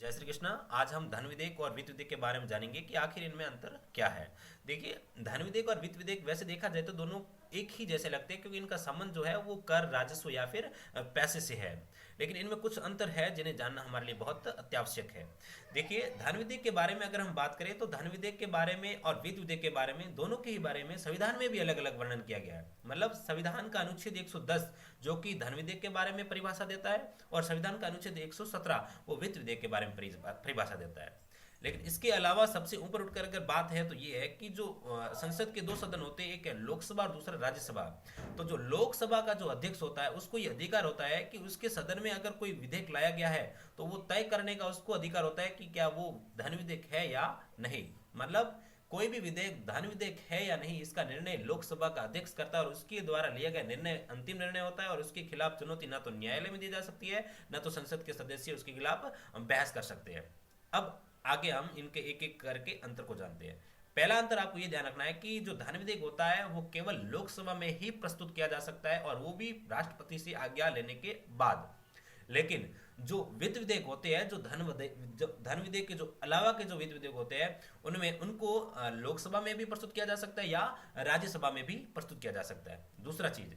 जय श्री कृष्णा। आज हम धन विधेयक और वित्त विधेयक के बारे में जानेंगे कि आखिर इनमें अंतर क्या है। देखिए, धन विधेयक और वित्त विधेयक वैसे देखा जाए तो दोनों एक ही जैसे लगते हैं, क्योंकि इनका संबंध जो है वो कर, राजस्व या फिर पैसे से है। लेकिन इनमें कुछ अंतर है जिन्हें जानना हमारे लिए बहुत अत्यावश्यक है। देखिए, धन विधेयक के बारे में अगर हम बात करें तो धन विधेयक के बारे में और वित्त विधेयक के बारे में, दोनों के ही बारे में संविधान में भी अलग अलग वर्णन किया गया है। मतलब संविधान का अनुच्छेद 110 जो कि धन विधेयक के बारे में परिभाषा देता है, और संविधान का अनुच्छेद 117 वो वित्त विधेयक के बारे में परिभाषा देता है। लेकिन इसके अलावा सबसे ऊपर उठकर अगर बात है तो ये है कि जो संसद के दो सदन होते हैं, एक है लोकसभा और दूसरा राज्यसभा। तो जो लोकसभा का जो अध्यक्ष होता है उसको ये अधिकार होता है कि उसके सदन में अगर कोई विधेयक लाया गया है तो वो तय करने का उसको अधिकार होता है कि क्या वो धन विधेयक है या नहीं। मतलब कोई भी विधेयक धन विधेयक है या नहीं, इसका निर्णय लोकसभा का अध्यक्ष करता है, और उसके द्वारा लिया गया निर्णय अंतिम निर्णय होता है। और उसके खिलाफ चुनौती ना तो न्यायालय में दी जा सकती है, ना तो संसद के सदस्य उसके खिलाफ बहस कर सकते हैं। अब आगे हम इनके एक एक करके अंतर को जानते हैं। पहला अंतर आपको ये ध्यान रखना है कि जो धन विधेयक होता है वो केवल लोकसभा में ही प्रस्तुत किया जा सकता है, और वो भी राष्ट्रपति से आज्ञा लेने के बाद। लेकिन जो वित्त विधेयक होते हैं, जो धन विधेयक के जो अलावा के जो वित्त विधेयक होते हैं, उनमें उनको लोकसभा में भी प्रस्तुत किया जा सकता है या राज्यसभा में भी प्रस्तुत किया जा सकता है। दूसरा चीज,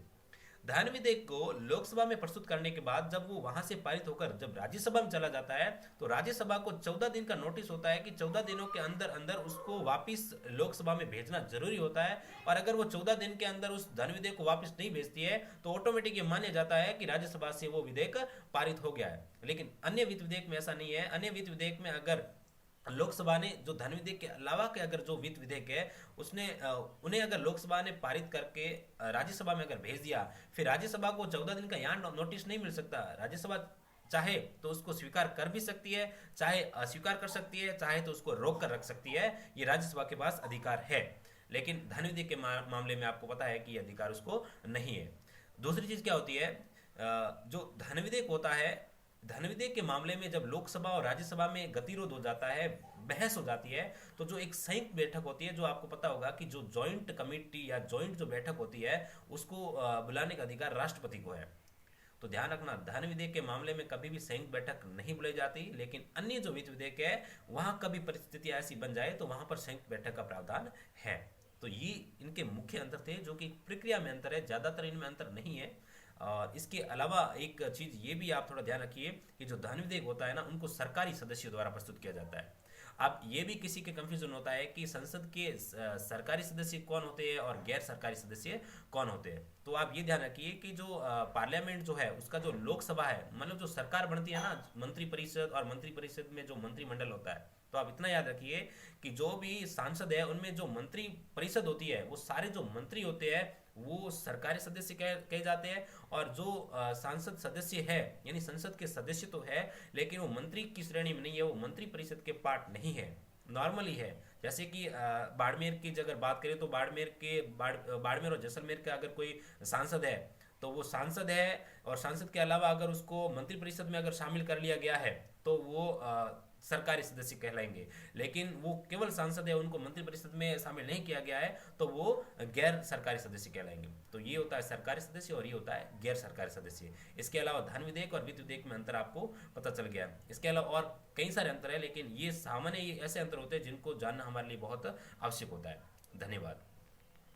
धन विधेयक को लोकसभा में प्रस्तुत करने के बाद जब वो वहां से पारित होकर जब राज्यसभा में चला जाता है तो राज्यसभा को 14 दिन का नोटिस होता है कि 14 दिनों के अंदर अंदर उसको वापस लोकसभा में भेजना जरूरी होता है। और अगर वो 14 दिन के अंदर उस धन विधेयक को वापस नहीं भेजती है तो ऑटोमेटिक ये माना जाता है कि राज्यसभा से वो विधेयक पारित हो गया है। लेकिन अन्य वित्त विधेयक में ऐसा नहीं है। अन्य वित्त विधेयक में अगर लोकसभा ने जो धन विधेयक के अलावा के अगर जो वित्त विधेयक है उसने उन्हें अगर लोकसभा ने पारित करके राज्यसभा में अगर भेज दिया, फिर राज्यसभा को 14 दिन का यहाँ नोटिस नहीं मिल सकता। राज्यसभा चाहे तो उसको स्वीकार कर भी सकती है, चाहे अस्वीकार कर सकती है, चाहे तो उसको रोक कर रख सकती है। ये राज्यसभा के पास अधिकार है। लेकिन धन विधेयक के मामले में आपको पता है कि ये अधिकार उसको नहीं है। दूसरी चीज क्या होती है, जो धन विधेयक होता है, धन विधेयक के मामले में जब लोकसभा और राज्यसभा में गतिरोध हो जाता है, बहस हो जाती है, तो जो एक संयुक्त बैठक होती है, जो आपको पता होगा कि जो जॉइंट कमेटी या जॉइंट जो बैठक होती है उसको बुलाने का अधिकार राष्ट्रपति को है। तो ध्यान रखना, धन विधेयक के मामले में कभी भी संयुक्त बैठक नहीं बुलाई जाती। लेकिन अन्य जो वित्त विधेयक है वहां कभी परिस्थिति ऐसी बन जाए तो वहां पर संयुक्त बैठक का प्रावधान है। तो ये इनके मुख्य अंतर थे, जो कि प्रक्रिया में अंतर है, ज्यादातर इनमें अंतर नहीं है। और इसके अलावा एक चीज ये भी आप थोड़ा ध्यान रखिए कि जो धन विधेयक होता है ना, उनको सरकारी सदस्यों द्वारा प्रस्तुत किया जाता है। अब ये भी किसी के कंफ्यूजन होता है कि संसद के सरकारी सदस्य कौन होते हैं और गैर सरकारी सदस्य कौन होते हैं। तो आप ये ध्यान रखिए कि जो पार्लियामेंट जो है उसका जो लोकसभा है, मतलब जो सरकार बनती है ना, मंत्री परिषद, और मंत्री परिषद में जो मंत्रिमंडल होता है, तो आप इतना याद रखिए कि जो भी सांसद है उनमें जो मंत्री परिषद होती है वो सारे जो मंत्री होते हैं वो सरकारी सदस्य कहे जाते हैं। और जो सांसद सदस्य है, यानी संसद के सदस्य तो है लेकिन वो मंत्री की श्रेणी में नहीं है, वो मंत्री परिषद के पार्ट नहीं है, नॉर्मली है। जैसे कि बाड़मेर की अगर बात करें तो बाड़मेर और जैसलमेर का अगर कोई सांसद है तो वो सांसद है, और सांसद के अलावा अगर उसको मंत्री परिषद में अगर शामिल कर लिया गया है तो वो सरकारी सदस्य कहलाएंगे। लेकिन वो केवल सांसद है, उनको मंत्रिपरिषद में शामिल नहीं किया गया है, तो वो गैर सरकारी सदस्य कहलाएंगे। तो ये होता है सरकारी सदस्य और ये होता है गैर सरकारी सदस्य। इसके अलावा धन विधेयक और वित्त विधेयक में अंतर आपको पता चल गया। इसके अलावा और कई सारे अंतर है, लेकिन ये सामान्य ऐसे अंतर होते हैं जिनको जानना हमारे लिए बहुत आवश्यक होता है। धन्यवाद।